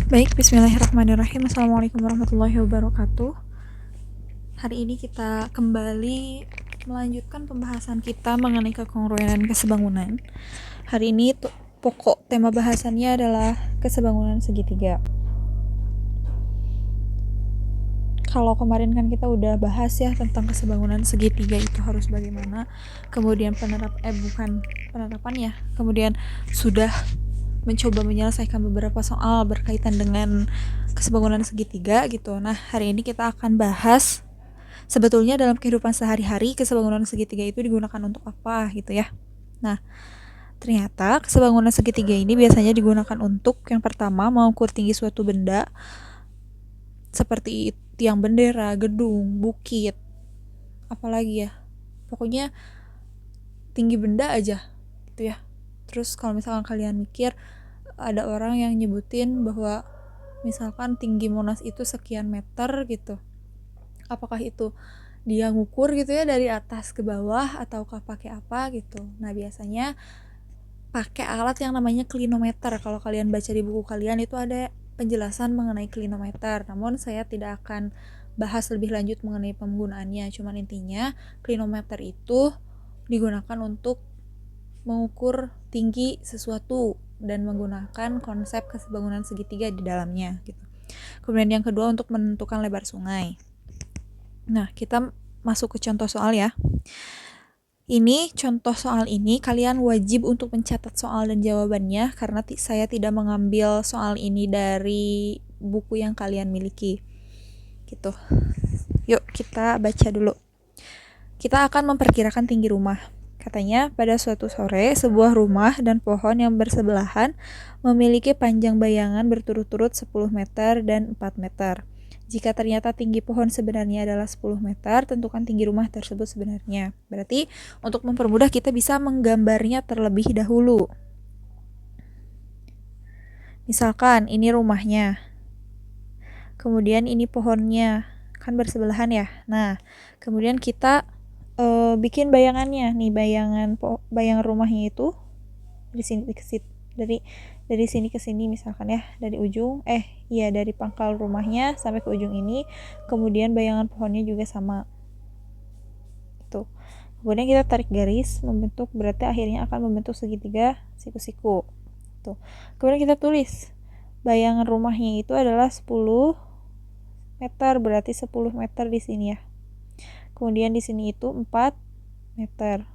Baik, bismillahirrahmanirrahim. Assalamualaikum warahmatullahi wabarakatuh. Hari ini kita kembali melanjutkan pembahasan kita mengenai kekongruan dan kesebangunan. Hari ini pokok tema bahasannya adalah kesebangunan segitiga. Kalau kemarin kan kita udah bahas ya tentang kesebangunan segitiga itu harus bagaimana, kemudian penerapan ya, kemudian sudah mencoba menyelesaikan beberapa soal berkaitan dengan kesebangunan segitiga gitu. Nah, hari ini kita akan bahas sebetulnya dalam kehidupan sehari-hari kesebangunan segitiga itu digunakan untuk apa gitu ya. Nah, ternyata kesebangunan segitiga ini biasanya digunakan untuk yang pertama mengukur tinggi suatu benda seperti tiang bendera, gedung, bukit, apalagi ya. Pokoknya tinggi benda aja gitu ya. Terus kalau misalkan kalian mikir ada orang yang nyebutin bahwa misalkan tinggi Monas itu sekian meter gitu, apakah itu dia ngukur gitu ya dari atas ke bawah ataukah pakai apa gitu. Nah, biasanya pakai alat yang namanya klinometer. Kalau kalian baca di buku kalian itu ada penjelasan mengenai klinometer, namun saya tidak akan bahas lebih lanjut mengenai penggunaannya. Cuman intinya klinometer itu digunakan untuk mengukur tinggi sesuatu dan menggunakan konsep kesebangunan segitiga di dalamnya gitu. Kemudian yang kedua untuk menentukan lebar sungai. Nah, kita masuk ke contoh soal ya. Ini contoh soal ini kalian wajib untuk mencatat soal dan jawabannya karena saya tidak mengambil soal ini dari buku yang kalian miliki. Gitu. Yuk kita baca dulu. Kita akan memperkirakan tinggi rumah. Katanya, pada suatu sore, sebuah rumah dan pohon yang bersebelahan memiliki panjang bayangan berturut-turut 10 meter dan 4 meter. Jika ternyata tinggi pohon sebenarnya adalah 10 meter, tentukan tinggi rumah tersebut sebenarnya. Berarti, untuk mempermudah kita bisa menggambarnya terlebih dahulu. Misalkan, ini rumahnya. Kemudian ini pohonnya. Kan bersebelahan ya. Nah, kemudian kita bikin bayangannya nih, bayangan rumahnya itu dari sini ke situ, dari sini ke sini misalkan ya, dari dari pangkal rumahnya sampai ke ujung ini, kemudian bayangan pohonnya juga sama tuh. Kemudian kita tarik garis membentuk, berarti akhirnya akan membentuk segitiga siku-siku tuh. Kemudian kita tulis bayangan rumahnya itu adalah 10 meter, berarti 10 meter di sini ya. Kemudian di sini itu 4 meter.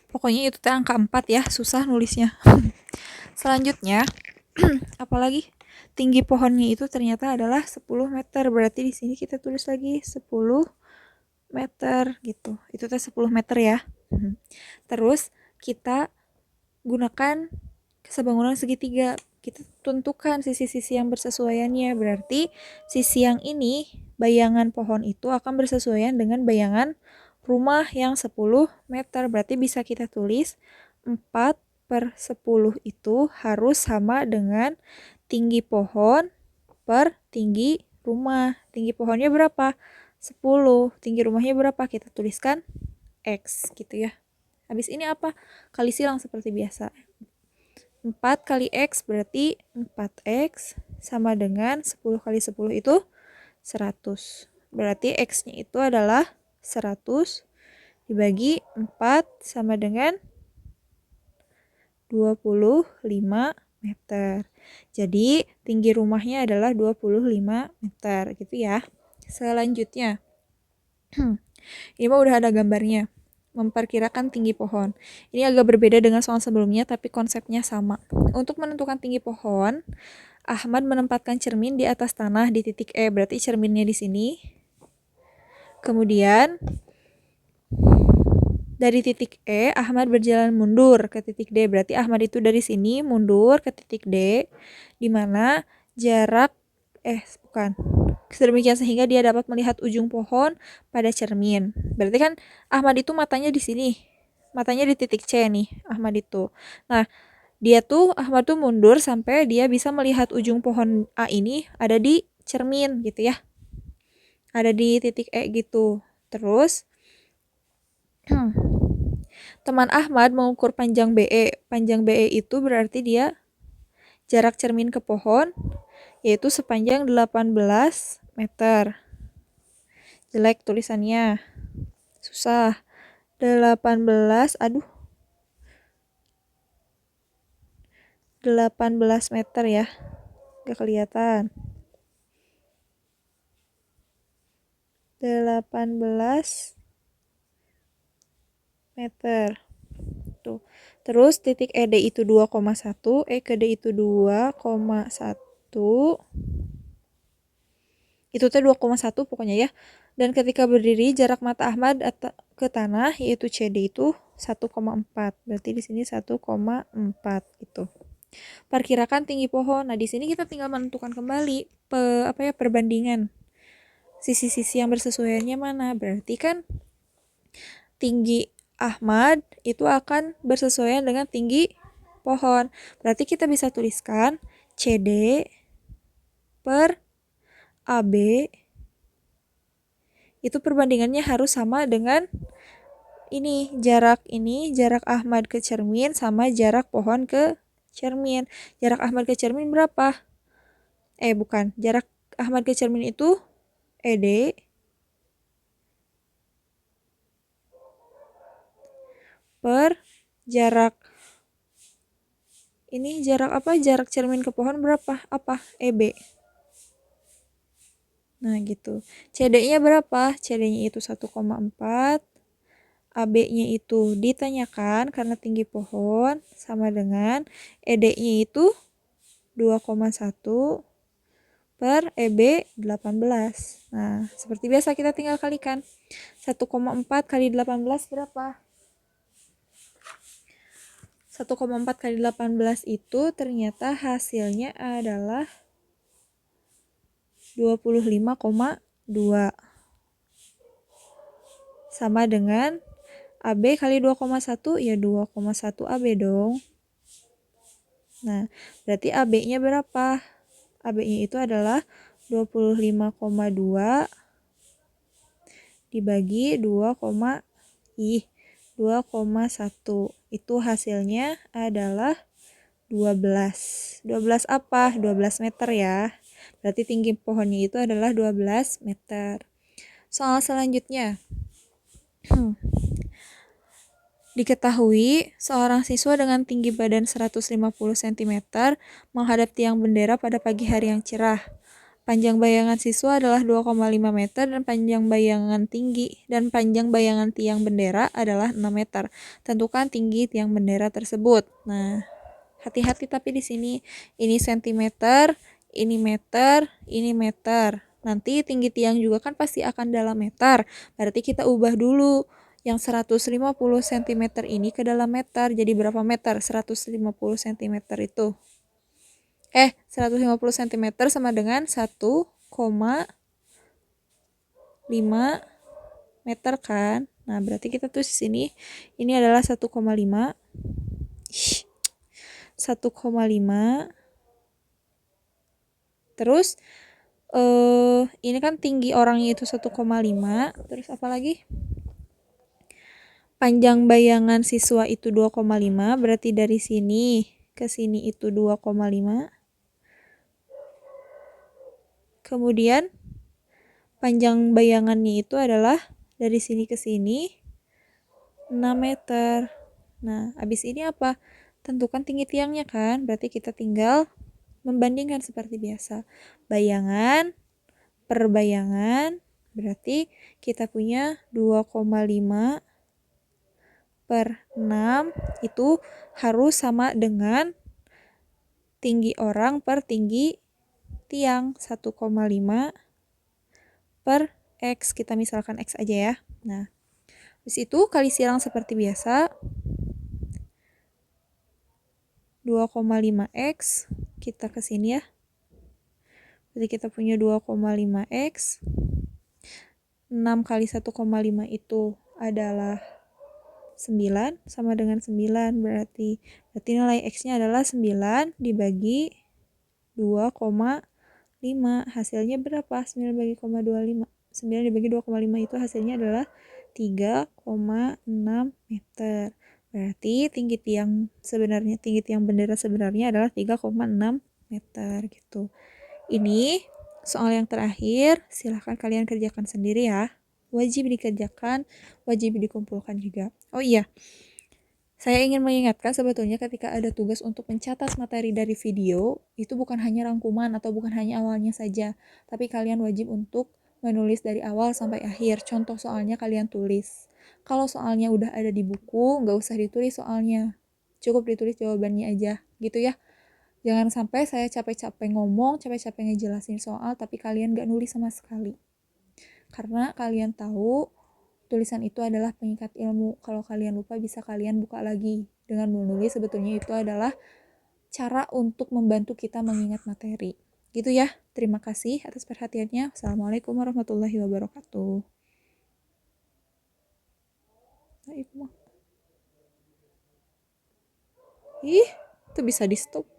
Pokoknya itu angka 4 ya, susah nulisnya. Selanjutnya, apalagi tinggi pohonnya itu ternyata adalah 10 meter. Berarti di sini kita tulis lagi 10 meter gitu. Itu 10 meter ya. Terus kita gunakan kesebangunan segitiga. Kita tentukan sisi-sisi yang bersesuaiannya. Berarti sisi yang ini, bayangan pohon itu akan bersesuaian dengan bayangan rumah yang 10 meter. Berarti bisa kita tulis 4/10 itu harus sama dengan tinggi pohon per tinggi rumah. Tinggi pohonnya berapa? 10. Tinggi rumahnya berapa? Kita tuliskan X gitu ya. Habis ini apa? Kali silang seperti biasa. 4 kali X berarti 4X sama dengan 10 kali 10 itu 100. Berarti X-nya itu adalah 100 dibagi 4 sama dengan 25 meter. Jadi tinggi rumahnya adalah 25 meter gitu ya. Selanjutnya, ini mah udah ada gambarnya. Memperkirakan tinggi pohon. Ini agak berbeda dengan soal sebelumnya, tapi konsepnya sama. Untuk menentukan tinggi pohon, Ahmad menempatkan cermin di atas tanah di titik E, berarti cerminnya di sini. Kemudian dari titik E, Ahmad berjalan mundur ke titik D, berarti Ahmad itu dari sini mundur ke titik D, di mana jarak sedemikian sehingga dia dapat melihat ujung pohon pada cermin. Berarti kan Ahmad itu matanya di sini. Matanya di titik C nih, Ahmad itu. Nah, Ahmad tuh mundur sampai dia bisa melihat ujung pohon A ini ada di cermin gitu ya. Ada di titik E gitu. Terus teman Ahmad mengukur panjang BE. Panjang BE itu berarti dia jarak cermin ke pohon yaitu sepanjang 18 meter. Jelek tulisannya. Susah. 18 meter ya. Gak kelihatan. 18 meter. Tuh. Terus titik ED itu 2,1, EKD itu 2,1. Itu teh 2,1 pokoknya ya. Dan ketika berdiri jarak mata Ahmad ke tanah yaitu CD itu 1,4. Berarti di sini 1,4 gitu. Perkirakan tinggi pohon. Nah, di sini kita tinggal menentukan kembali perbandingan sisi-sisi yang bersesuaiannya mana. Berarti kan tinggi Ahmad itu akan bersesuaian dengan tinggi pohon. Berarti kita bisa tuliskan CD per AB itu perbandingannya harus sama dengan ini jarak Ahmad ke cermin sama jarak pohon ke cermin. Jarak Ahmad ke cermin berapa? Jarak Ahmad ke cermin itu ED per jarak jarak cermin ke pohon berapa? EB. Nah, gitu. CD-nya berapa? CD-nya itu 1,4. AB-nya itu ditanyakan karena tinggi pohon sama dengan ED-nya itu 2,1 per EB 18. Nah, seperti biasa kita tinggal kalikan. 1,4 kali 18 berapa? 1,4 kali 18 itu ternyata hasilnya adalah 25,2. Sama dengan AB kali 2,1 ya 2,1 AB dong. Nah, berarti AB-nya berapa? AB-nya itu adalah 25,2 dibagi 2,1. Itu hasilnya adalah 12. 12 apa? 12 meter ya. Berarti tinggi pohonnya itu adalah 12 meter. Soal selanjutnya. Diketahui, seorang siswa dengan tinggi badan 150 cm menghadap tiang bendera pada pagi hari yang cerah. Panjang bayangan siswa adalah 2,5 meter dan panjang bayangan tiang bendera adalah 6 meter. Tentukan tinggi tiang bendera tersebut. Nah, hati-hati tapi di sini ini sentimeter, ini meter, ini meter. Nanti tinggi tiang juga kan pasti akan dalam meter. Berarti kita ubah dulu yang 150 cm ini ke dalam meter. Jadi berapa meter? 150 cm itu. 150 cm sama dengan 1,5 meter kan? Nah, berarti kita tulis di sini ini adalah 1,5. 1,5. Terus ini kan tinggi orangnya itu 1,5. Terus apa lagi? Panjang bayangan siswa itu 2,5, berarti dari sini ke sini itu 2,5. Kemudian panjang bayangannya itu adalah dari sini ke sini 6 meter. Nah, habis ini apa? Tentukan tinggi tiangnya kan? Berarti kita tinggal membandingkan seperti biasa. Bayangan per bayangan, berarti kita punya 2,5 per 6 itu harus sama dengan tinggi orang per tinggi tiang 1,5 per X. Kita misalkan X aja ya. Nah, habis itu kali silang seperti biasa. 2,5X kita ke sini ya. Jadi kita punya 2,5X. 6 kali 1,5 itu adalah 9 sama dengan 9 berarti nilai X-nya adalah 9 dibagi 2,5. Hasilnya berapa? 9 dibagi 2,5 itu hasilnya adalah 3,6 meter. Berarti tinggi tiang bendera sebenarnya adalah 3,6 meter gitu. Ini soal yang terakhir, silahkan kalian kerjakan sendiri ya. Wajib dikerjakan, wajib dikumpulkan juga. Oh iya, saya ingin mengingatkan sebetulnya ketika ada tugas untuk mencatat materi dari video, itu bukan hanya rangkuman atau bukan hanya awalnya saja, tapi kalian wajib untuk menulis dari awal sampai akhir. Contoh soalnya kalian tulis. Kalau soalnya udah ada di buku, nggak usah ditulis soalnya. Cukup ditulis jawabannya aja, gitu ya. Jangan sampai saya capek-capek ngomong, capek-capek ngejelasin soal, tapi kalian nggak nulis sama sekali. Karena kalian tahu tulisan itu adalah pengikat ilmu. Kalau kalian lupa bisa kalian buka lagi. Dengan menulis sebetulnya itu adalah cara untuk membantu kita mengingat materi. Gitu ya. Terima kasih atas perhatiannya. Assalamualaikum warahmatullahi wabarakatuh. Ih, itu bisa di stop.